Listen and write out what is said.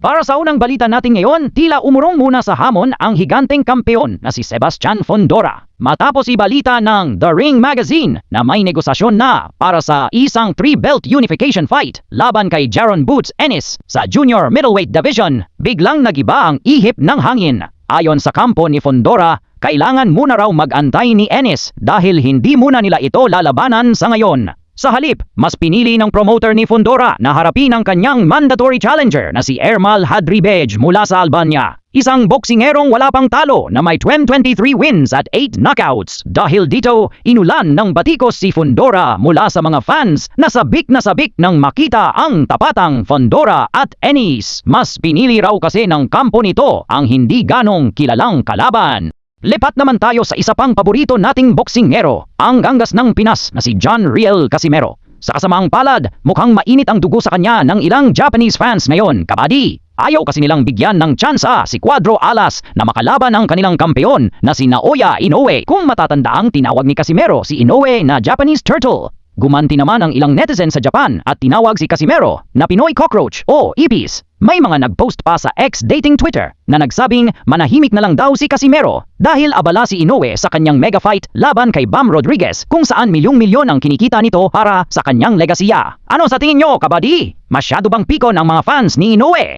Para sa unang balita natin ngayon, tila umurong muna sa hamon ang higanteng kampeon na si Sebastian Fundora. Matapos ibalita ng The Ring Magazine na may negosasyon na para sa isang 3-belt unification fight laban kay Jaron Boots Ennis sa Junior Middleweight Division, biglang nagiba ang ihip ng hangin. Ayon sa kampo ni Fundora, kailangan muna raw mag-antay ni Ennis dahil hindi muna nila ito lalabanan sa ngayon. Sa halip, mas pinili ng promoter ni Fundora na harapin ang kanyang mandatory challenger na si Ermal Hadribej mula sa Albania. Isang boksingerong wala pang talo na may 23 wins at 8 knockouts. Dahil dito, inulan ng batikos si Fundora mula sa mga fans na sabik nang makita ang tapatang Fundora at Ennis. Mas pinili raw kasi ng kampo nito ang hindi ganong kilalang kalaban. Lipat naman tayo sa isa pang paborito nating boksingero, ang ganggas ng Pinas na si John Riel Casimero. Sa kasamaang palad, mukhang mainit ang dugo sa kanya ng ilang Japanese fans ngayon, kabady. Ayaw kasi nilang bigyan ng tsansa si Cuadro Alas na makalaban ang kanilang kampeon na si Naoya Inoue. Kung matatandaang tinawag ni Casimero si Inoue na Japanese Turtle. Gumanti naman ang ilang netizen sa Japan at tinawag si Casimero na Pinoy Cockroach o Ipis. May mga nagpost pa sa ex-dating Twitter na nagsabing manahimik na lang daw si Casimero dahil abala si Inoue sa kanyang mega fight laban kay Bam Rodriguez kung saan milyong-milyon ang kinikita nito para sa kanyang legasiya. Ano sa tingin nyo, kabady? Masyado bang pikon ang mga fans ni Inoue?